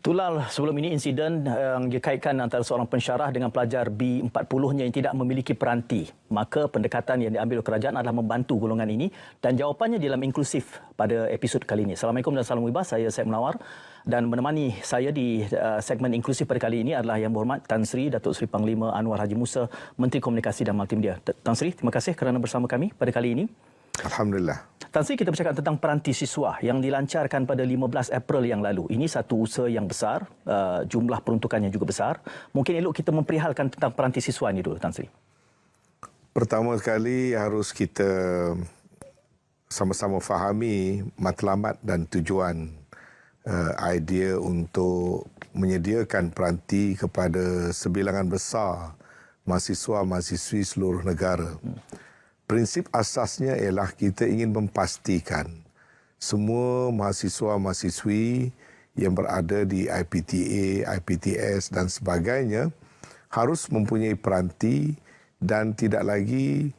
Tulal, sebelum ini insiden yang dikaitkan antara seorang pensyarah dengan pelajar B40-nya yang tidak memiliki peranti. Maka pendekatan yang diambil oleh kerajaan adalah membantu golongan ini dan jawapannya dalam inklusif pada episod kali ini. Assalamualaikum dan salam bebas, saya Syed Munawar. Dan menemani saya di segmen inklusif pada kali ini adalah Yang Berhormat Tan Sri Datuk Seri Panglima Anwar Haji Musa, Menteri Komunikasi dan Multimedia. Tan Sri, terima kasih kerana bersama kami pada kali ini. Alhamdulillah. Tan Sri, kita bercakap tentang peranti siswa yang dilancarkan pada 15 April yang lalu. Ini satu usaha yang besar, jumlah peruntukannya juga besar. Mungkin elok kita memperihalkan tentang peranti siswa ini dulu, Tan Sri. Pertama sekali harus kita sama-sama fahami matlamat dan tujuan idea untuk menyediakan peranti kepada sebilangan besar mahasiswa-mahasiswi seluruh negara. Prinsip asasnya ialah kita ingin memastikan semua mahasiswa-mahasiswi yang berada di IPTA, IPTS dan sebagainya harus mempunyai peranti dan tidak lagi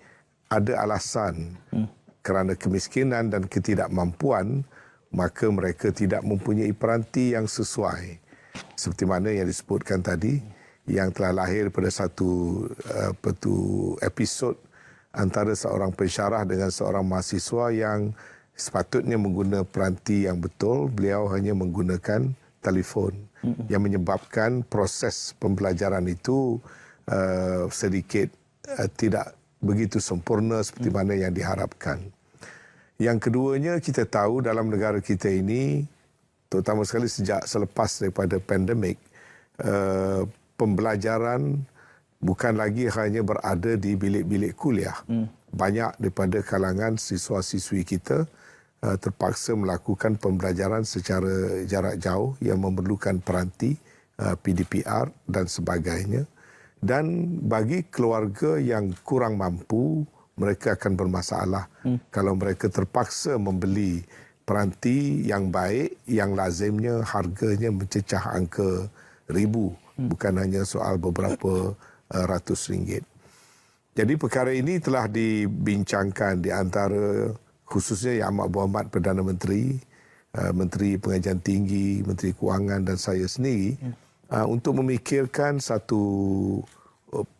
ada alasan kerana kemiskinan dan ketidakmampuan maka mereka tidak mempunyai peranti yang sesuai. Seperti mana yang disebutkan tadi, yang telah lahir pada satu episod antara seorang pensyarah dengan seorang mahasiswa yang sepatutnya menggunakan peranti yang betul, beliau hanya menggunakan telefon yang menyebabkan proses pembelajaran itu sedikit tidak begitu sempurna seperti mana yang diharapkan. Yang keduanya, kita tahu dalam negara kita ini, terutama sekali selepas daripada pandemik, pembelajaran bukan lagi hanya berada di bilik-bilik kuliah. Banyak daripada kalangan siswa-siswi kita terpaksa melakukan pembelajaran secara jarak jauh yang memerlukan peranti, PDPR dan sebagainya. Dan bagi keluarga yang kurang mampu, mereka akan bermasalah kalau mereka terpaksa membeli peranti yang baik, yang lazimnya harganya mencecah angka ribu. Bukan hanya soal beberapa ratus ringgit. Jadi perkara ini telah dibincangkan di antara khususnya Yang Amat Berhormat Perdana Menteri, Menteri Pengajian Tinggi, Menteri Kewangan dan saya sendiri untuk memikirkan satu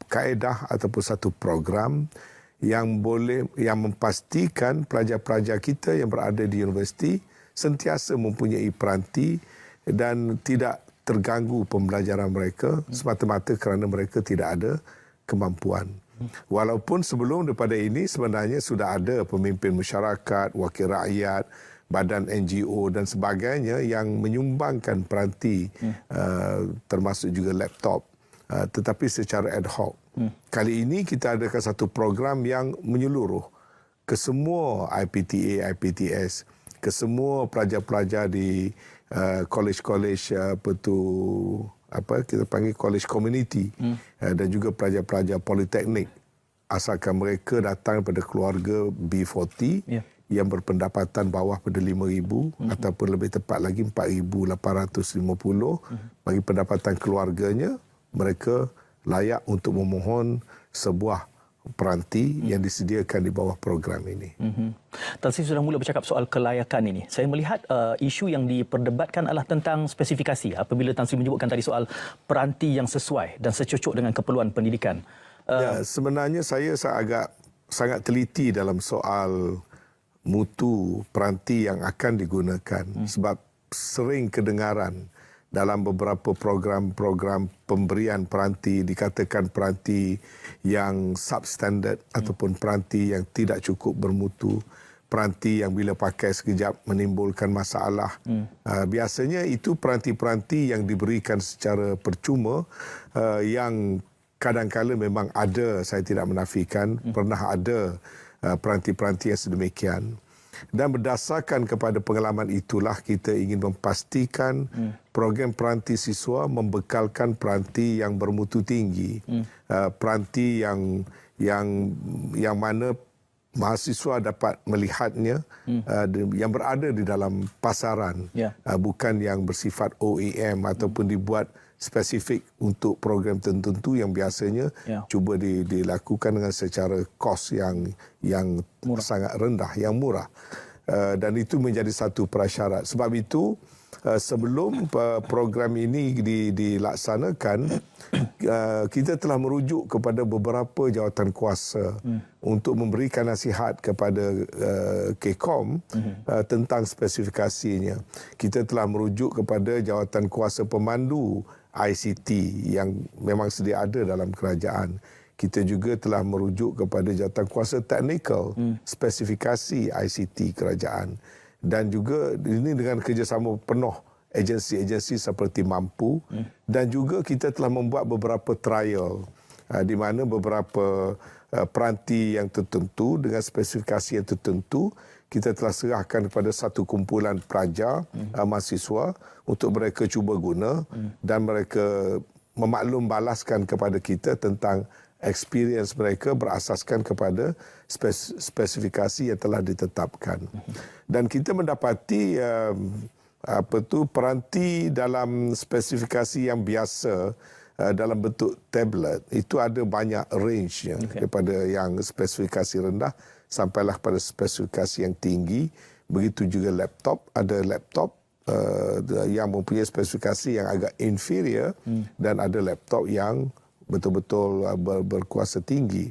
kaedah ataupun satu program yang memastikan pelajar-pelajar kita yang berada di universiti sentiasa mempunyai peranti dan tidak terganggu pembelajaran mereka semata-mata kerana mereka tidak ada kemampuan. Walaupun sebelum daripada ini sebenarnya sudah ada pemimpin masyarakat, wakil rakyat, badan NGO dan sebagainya yang menyumbangkan peranti termasuk juga laptop tetapi secara ad hoc. Kali ini kita adakan satu program yang menyeluruh ke semua IPTA, IPTS, ke semua pelajar-pelajar di college-college kita panggil college community dan juga pelajar-pelajar politeknik asalkan mereka datang pada keluarga B40 yang berpendapatan bawah pada 5,000 ataupun lebih tepat lagi 4,850 bagi pendapatan keluarganya, mereka layak untuk memohon sebuah peranti yang disediakan di bawah program ini. Tan Sri sudah mula bercakap soal kelayakan ini. Saya melihat isu yang diperdebatkan adalah tentang spesifikasi. Apabila Tan Sri menyebutkan tadi soal peranti yang sesuai dan secocok dengan keperluan pendidikan. Ya, sebenarnya saya sangat teliti dalam soal mutu peranti yang akan digunakan sebab sering kedengaran dalam beberapa program-program pemberian peranti dikatakan peranti yang substandard ataupun peranti yang tidak cukup bermutu, peranti yang bila pakai sekejap menimbulkan masalah. Biasanya itu peranti-peranti yang diberikan secara percuma yang kadang-kala memang ada, saya tidak menafikan, pernah ada peranti-peranti yang sedemikian. Dan berdasarkan kepada pengalaman itulah kita ingin memastikan program peranti siswa membekalkan peranti yang bermutu tinggi, peranti yang mana mahasiswa dapat melihatnya, yang berada di dalam pasaran, bukan yang bersifat OEM ataupun dibuat spesifik untuk program tertentu yang biasanya cuba dilakukan dengan secara kos yang sangat rendah, yang murah. Dan itu menjadi satu prasyarat. Sebab itu sebelum program ini dilaksanakan, kita telah merujuk kepada beberapa jawatan kuasa untuk memberikan nasihat kepada KCOM tentang spesifikasinya. Kita telah merujuk kepada jawatan kuasa pemandu ICT yang memang sedia ada dalam kerajaan. Kita juga telah merujuk kepada jawatan kuasa teknikal spesifikasi ICT kerajaan. Dan juga ini dengan kerjasama penuh agensi-agensi seperti Mampu, dan juga kita telah membuat beberapa trial di mana beberapa peranti yang tertentu dengan spesifikasi yang tertentu kita telah serahkan kepada satu kumpulan pelajar mahasiswa untuk mereka cuba guna dan mereka memaklum balaskan kepada kita tentang experience mereka berasaskan kepada spesifikasi yang telah ditetapkan. Dan kita mendapati peranti dalam spesifikasi yang biasa dalam bentuk tablet itu ada banyak range-nya, daripada yang spesifikasi rendah sampailah pada spesifikasi yang tinggi. Begitu juga laptop, ada laptop yang mempunyai spesifikasi yang agak inferior dan ada laptop yang betul-betul berkuasa tinggi.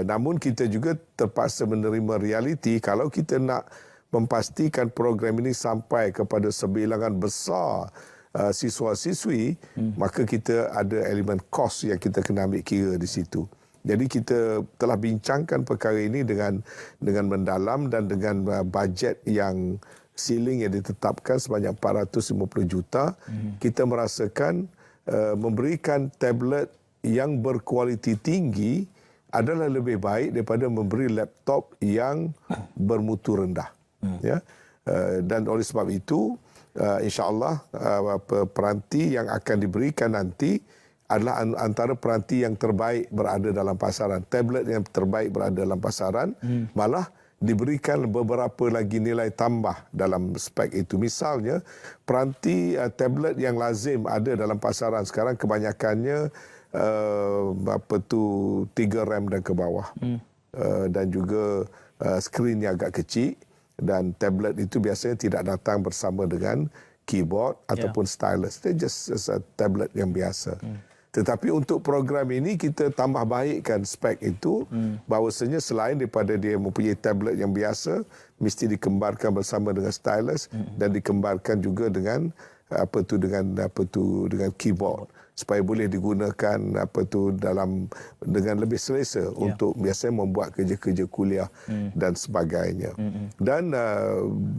Namun kita juga terpaksa menerima realiti kalau kita nak memastikan program ini sampai kepada sebilangan besar siswa-siswi, maka kita ada elemen kos yang kita kena ambil kira di situ. Jadi kita telah bincangkan perkara ini dengan mendalam dan dengan bajet yang ceiling yang ditetapkan sebanyak 450 juta. Kita merasakan memberikan tablet yang berkualiti tinggi adalah lebih baik daripada memberi laptop yang bermutu rendah. Ya. Dan oleh sebab itu, insya-Allah peranti yang akan diberikan nanti adalah antara peranti yang terbaik berada dalam pasaran. Tablet yang terbaik berada dalam pasaran, malah diberikan beberapa lagi nilai tambah dalam spek itu. Misalnya, peranti tablet yang lazim ada dalam pasaran sekarang kebanyakannya 3 RAM dan ke bawah. Dan juga skrin yang agak kecil, dan tablet itu biasanya tidak datang bersama dengan keyboard ataupun stylus. Dia just a tablet yang biasa. Tetapi untuk program ini kita tambah baikkan spek itu, bahawasanya selain daripada dia mempunyai tablet yang biasa, mesti dikembarkan bersama dengan stylus dan dikembarkan juga dengan dengan keyboard supaya boleh digunakan dengan lebih selesa untuk biasanya membuat kerja-kerja kuliah dan sebagainya. Dan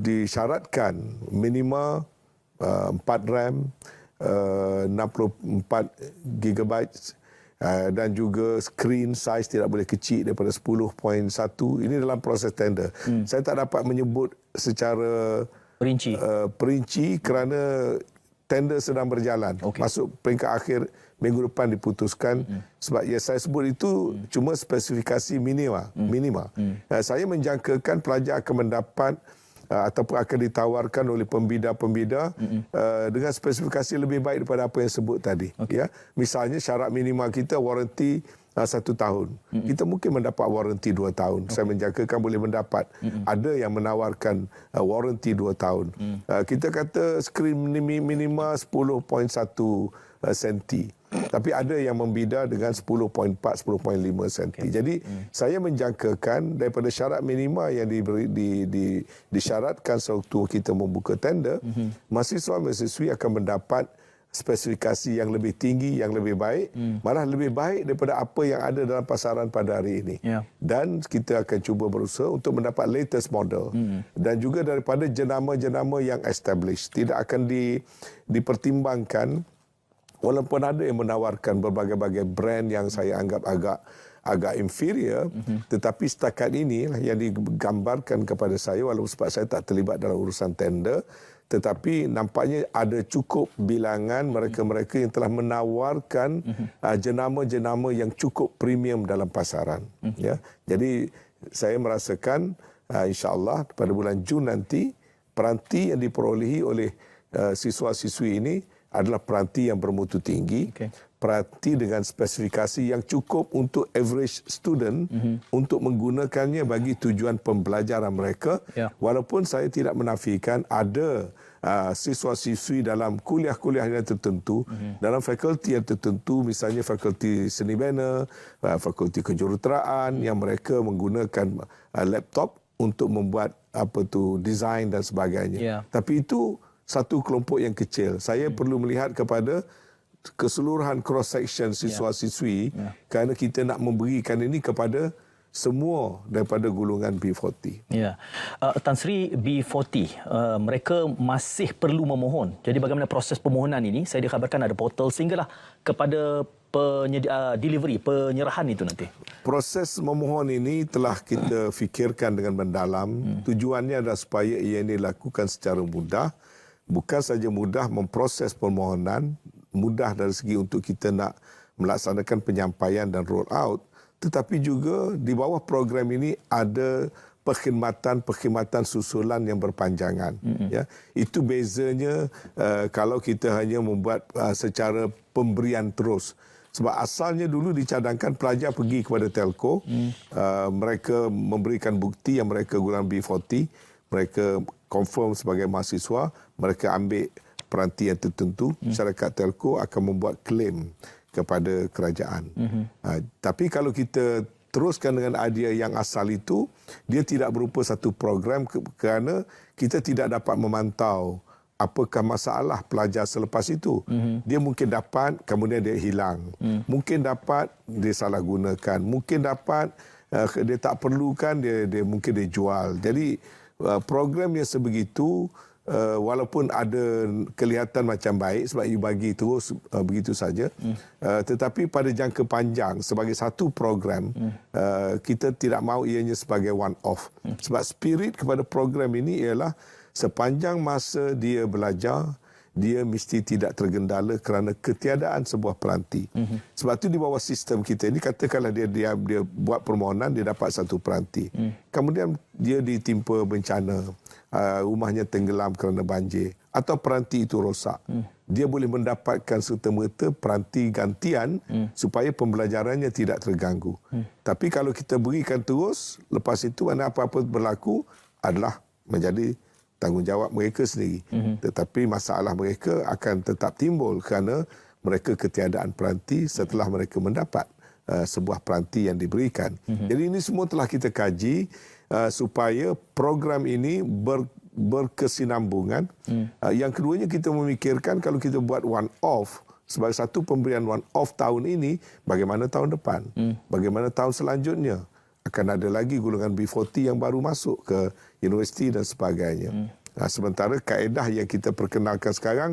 disyaratkan minima 4 RAM, 64 GB dan juga screen size tidak boleh kecil daripada 10.1. Ini dalam proses tender. Saya tak dapat menyebut secara perinci kerana tender sedang berjalan. Masuk peringkat akhir minggu depan diputuskan. Sebab yang saya sebut itu cuma spesifikasi minima. Saya menjangkakan pelajar akan mendapat ataupun akan ditawarkan oleh pembida-pembida dengan spesifikasi lebih baik daripada apa yang sebut tadi. Ya, misalnya syarat minima kita waranti 1 tahun. Kita mungkin mendapat waranti 2 tahun. Saya menjangkakan boleh mendapat. Ada yang menawarkan waranti 2 tahun. Kita kata skrin minima 10.1 senti. Tapi ada yang membida dengan 10.4, 10.5 senti. Jadi saya menjangkakan daripada syarat minima yang disyaratkan sewaktu kita membuka tender, mahasiswa-mahasiswi akan mendapat spesifikasi yang lebih tinggi, yang lebih baik, malah lebih baik daripada apa yang ada dalam pasaran pada hari ini. Dan kita akan cuba berusaha untuk mendapat latest model dan juga daripada jenama-jenama yang established. Tidak akan dipertimbangkan, walaupun ada yang menawarkan berbagai-bagai brand yang saya anggap agak inferior, tetapi setakat ini yang digambarkan kepada saya, walaupun sebab saya tak terlibat dalam urusan tender, tetapi nampaknya ada cukup bilangan mereka-mereka yang telah menawarkan jenama-jenama yang cukup premium dalam pasaran. Ya. Jadi saya merasakan insya-Allah pada bulan Jun nanti peranti yang diperolehi oleh siswa-siswi ini adalah peranti yang bermutu tinggi, peranti dengan spesifikasi yang cukup untuk average student untuk menggunakannya bagi tujuan pembelajaran mereka. Walaupun saya tidak menafikan ada siswa-siswi dalam kuliah-kuliah yang tertentu, dalam fakulti yang tertentu, misalnya fakulti seni bina, fakulti kejuruteraan, yang mereka menggunakan laptop untuk membuat desain dan sebagainya. Ya. Tapi itu satu kelompok yang kecil. Saya perlu melihat kepada keseluruhan cross section siswa-siswi, kerana kita nak memberikan ini kepada semua daripada golongan B40. Ya. Tan Sri, B40, mereka masih perlu memohon. Jadi bagaimana proses permohonan ini? Saya dikhabarkan ada portal sehinggalah kepada penyerahan itu nanti. Proses memohon ini telah kita fikirkan dengan mendalam. Tujuannya adalah supaya ia ini dilakukan secara mudah. Bukan saja mudah memproses permohonan, mudah dari segi untuk kita nak melaksanakan penyampaian dan roll out, tetapi juga di bawah program ini ada perkhidmatan susulan yang berpanjangan. Ya, itu bezanya kalau kita hanya membuat secara pemberian terus. Sebab asalnya dulu dicadangkan pelajar pergi kepada telco, mereka memberikan bukti yang mereka golongan B40, mereka confirm sebagai mahasiswa, mereka ambil peranti yang tertentu, syarikat telco akan membuat claim kepada kerajaan. Tapi kalau kita teruskan dengan idea yang asal itu, dia tidak berupa satu program kerana kita tidak dapat memantau apakah masalah pelajar selepas itu. Dia mungkin dapat, kemudian dia hilang. Mungkin dapat, dia salah gunakan. Mungkin dapat, dia tak perlukan, dia mungkin dia jual. Jadi program yang sebegitu, walaupun ada kelihatan macam baik sebab you bagi terus begitu saja, tetapi pada jangka panjang sebagai satu program, kita tidak mahu ianya sebagai one off. Sebab spirit kepada program ini ialah sepanjang masa dia belajar, dia mesti tidak tergendala kerana ketiadaan sebuah peranti. Sebab itu di bawah sistem kita ini, katakanlah dia buat permohonan, dia dapat satu peranti. Kemudian dia ditimpa bencana, rumahnya tenggelam kerana banjir, atau peranti itu rosak. Dia boleh mendapatkan serta-merta peranti gantian supaya pembelajarannya tidak terganggu. Tapi kalau kita berikan terus, lepas itu mana apa-apa berlaku adalah menjadi tanggungjawab mereka sendiri. Tetapi masalah mereka akan tetap timbul kerana mereka ketiadaan peranti setelah mereka mendapat sebuah peranti yang diberikan. Jadi ini semua telah kita kaji supaya program ini berkesinambungan. Yang keduanya kita memikirkan kalau kita buat one off, sebagai satu pemberian one off tahun ini, bagaimana tahun depan? Bagaimana tahun selanjutnya? Akan ada lagi golongan B40 yang baru masuk ke universiti dan sebagainya. Sementara kaedah yang kita perkenalkan sekarang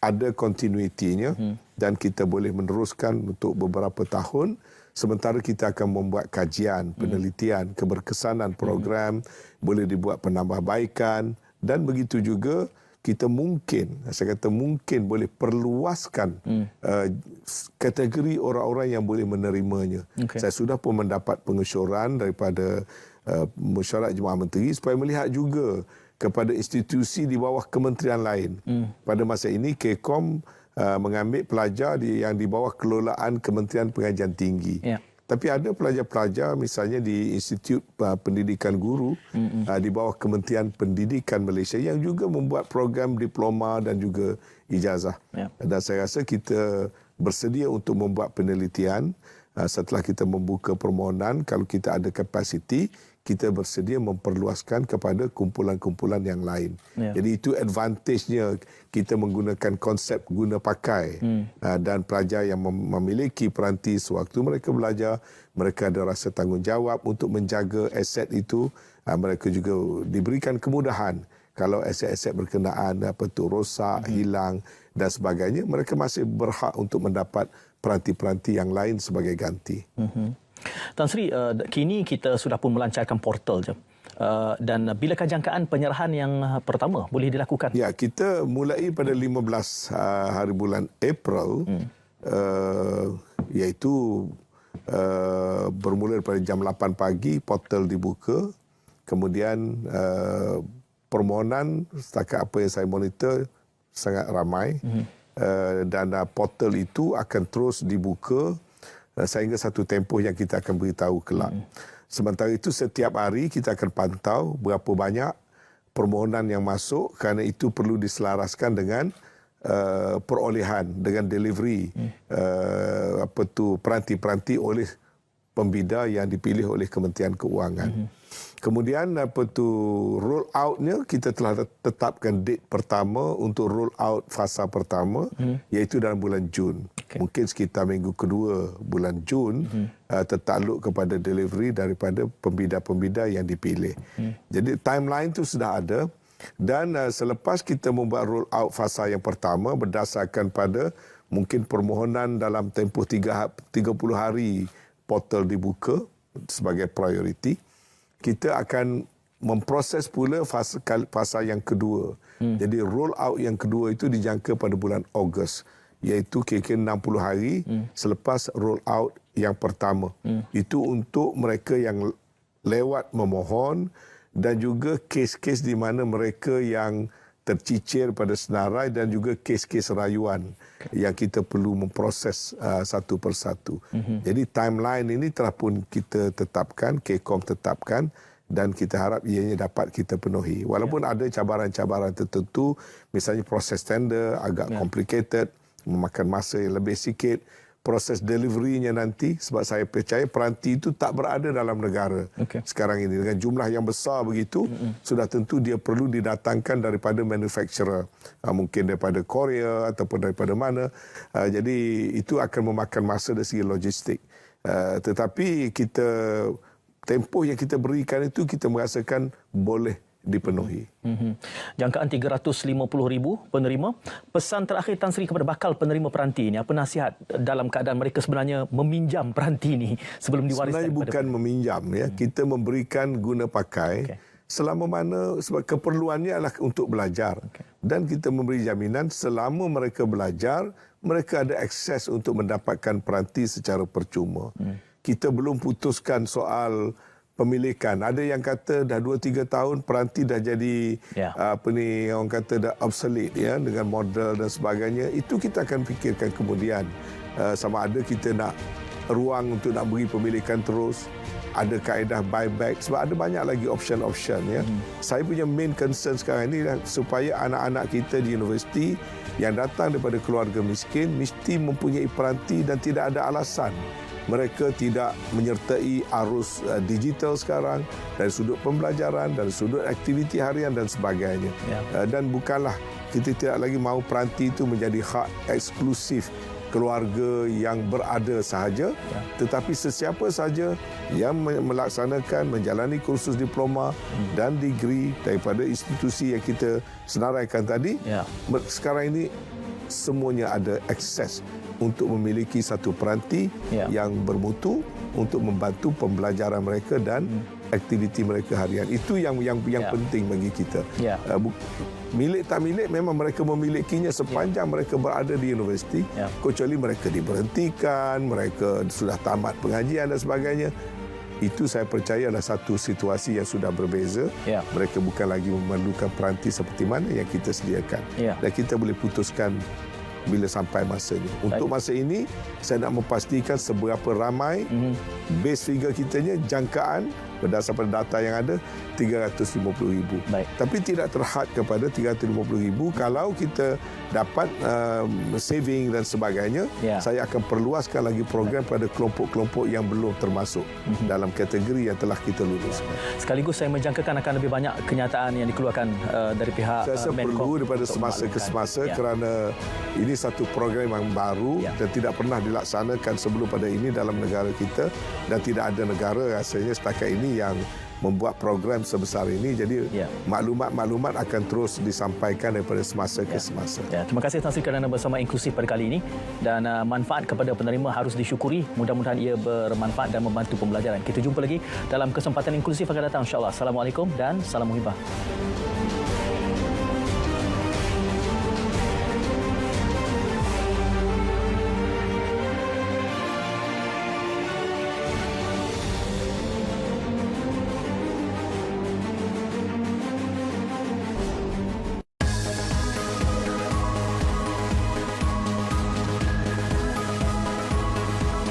ada continuity-nya dan kita boleh meneruskan untuk beberapa tahun, sementara kita akan membuat kajian, penelitian, keberkesanan program, boleh dibuat penambahbaikan, dan begitu juga kita mungkin, saya kata mungkin boleh perluaskan kategori orang-orang yang boleh menerimanya. Saya sudah pun mendapat pengesyoran daripada Mesyuarat Jemaah Menteri supaya melihat juga kepada institusi di bawah kementerian lain. Pada masa ini KCOM mengambil pelajar yang di bawah kelolaan Kementerian Pengajian Tinggi. Tapi ada pelajar-pelajar misalnya di Institut Pendidikan Guru di bawah Kementerian Pendidikan Malaysia yang juga membuat program diploma dan juga ijazah. Dan saya rasa kita bersedia untuk membuat penelitian setelah kita membuka permohonan. Kalau kita ada kapasiti, kita bersedia memperluaskan kepada kumpulan-kumpulan yang lain. Jadi itu advantage-nya kita menggunakan konsep guna pakai, dan pelajar yang memiliki peranti sewaktu mereka belajar, mereka ada rasa tanggungjawab untuk menjaga aset itu. Mereka juga diberikan kemudahan kalau aset-aset berkenaan rosak, hilang dan sebagainya, mereka masih berhak untuk mendapat peranti-peranti yang lain sebagai ganti. Tan Sri, kini kita sudah pun melancarkan portal je. Dan bilakah jangkaan penyerahan yang pertama boleh dilakukan? Ya, kita mulai pada 15 hari bulan April, iaitu bermula daripada jam 8 pagi, portal dibuka. Kemudian permohonan setakat apa yang saya monitor sangat ramai. Dan portal itu akan terus dibuka sehingga satu tempoh yang kita akan beritahu kelak. Sementara itu setiap hari kita akan pantau berapa banyak permohonan yang masuk, kerana itu perlu diselaraskan dengan perolehan, dengan delivery peranti-peranti oleh pembida yang dipilih oleh Kementerian Keuangan. Kemudian roll out-nya, kita telah tetapkan date pertama untuk roll out fasa pertama, iaitu dalam bulan Jun. Mungkin sekitar minggu kedua bulan Jun, tertakluk kepada delivery daripada pembida-pembida yang dipilih. Jadi timeline itu sudah ada, dan selepas kita membuat roll out fasa yang pertama berdasarkan pada mungkin permohonan dalam tempoh 30 hari portal dibuka sebagai prioriti, kita akan memproses pula fasa yang kedua. Jadi roll out yang kedua itu dijangka pada bulan Ogos, iaitu kira-kira 60 hari selepas roll out yang pertama. Itu untuk mereka yang lewat memohon dan juga kes-kes di mana mereka yang tercicir pada senarai dan juga kes-kes rayuan yang kita perlu memproses satu persatu. Jadi timeline ini telah pun kita tetapkan, KCOM tetapkan, dan kita harap ianya dapat kita penuhi. Walaupun ada cabaran-cabaran tertentu, misalnya proses tender agak complicated, memakan masa yang lebih sikit. Proses delivery-nya nanti, sebab saya percaya peranti itu tak berada dalam negara sekarang ini. Dengan jumlah yang besar begitu, sudah tentu dia perlu didatangkan daripada manufacturer. Mungkin daripada Korea ataupun daripada mana. Jadi itu akan memakan masa dari segi logistik. Tetapi tempoh yang kita berikan itu kita merasakan boleh dipenuhi. Jangkaan 350,000 penerima. Pesan terakhir Tan Sri kepada bakal penerima peranti ini, apa nasihat dalam keadaan mereka sebenarnya meminjam peranti ini sebelum diwariskan? Sebenarnya bukan meminjam, ya. Kita memberikan guna pakai selama mana, sebab keperluannya adalah untuk belajar. Dan kita memberi jaminan selama mereka belajar, mereka ada akses untuk mendapatkan peranti secara percuma. Kita belum putuskan soal pemilikan. Ada yang kata dah 2-3 tahun peranti dah jadi orang kata dah obsolete, ya, dengan model dan sebagainya. Itu kita akan fikirkan kemudian. Sama ada kita nak ruang untuk nak beri pemilikan terus, ada kaedah buyback, sebab ada banyak lagi option-option, ya. Saya punya main concern sekarang ini adalah supaya anak-anak kita di universiti yang datang daripada keluarga miskin mesti mempunyai peranti dan tidak ada alasan mereka tidak menyertai arus digital sekarang dari sudut pembelajaran, dari sudut aktiviti harian dan sebagainya. Dan bukanlah kita tidak lagi mahu peranti itu menjadi hak eksklusif keluarga yang berada sahaja, tetapi sesiapa sahaja yang melaksanakan, menjalani kursus diploma dan degree daripada institusi yang kita senaraikan tadi, sekarang ini semuanya ada akses untuk memiliki satu peranti yang bermutu untuk membantu pembelajaran mereka dan aktiviti mereka harian. Itu yang penting bagi kita. Milik tak milik memang mereka memilikinya sepanjang mereka berada di universiti, kecuali mereka diberhentikan, mereka sudah tamat pengajian dan sebagainya. Itu saya percaya adalah satu situasi yang sudah berbeza. Mereka bukan lagi memerlukan peranti seperti mana yang kita sediakan. Dan kita boleh putuskan bila sampai masanya. Untuk masa ini, saya nak memastikan seberapa ramai base figure kitanya, jangkaan berdasarkan data yang ada 350,000. Tapi tidak terhad kepada 350,000. Kalau kita dapat saving dan sebagainya, saya akan perluaskan lagi program pada kelompok-kelompok yang belum termasuk dalam kategori yang telah kita luluskan. Sekaligus saya menjangkakan akan lebih banyak kenyataan yang dikeluarkan dari pihak Saya rasa perlu daripada semasa ke semasa, kerana ini satu program yang baru dan tidak pernah dilaksanakan sebelum pada ini dalam negara kita, dan tidak ada negara rasanya setakat ini yang membuat program sebesar ini. Jadi maklumat-maklumat akan terus disampaikan daripada semasa ke semasa. Terima kasih Tan Sri kerana bersama Inklusif pada kali ini, dan manfaat kepada penerima harus disyukuri. Mudah-mudahan ia bermanfaat dan membantu pembelajaran. Kita jumpa lagi dalam kesempatan Inklusif akan datang, insya-Allah. Assalamualaikum dan salam muhibah.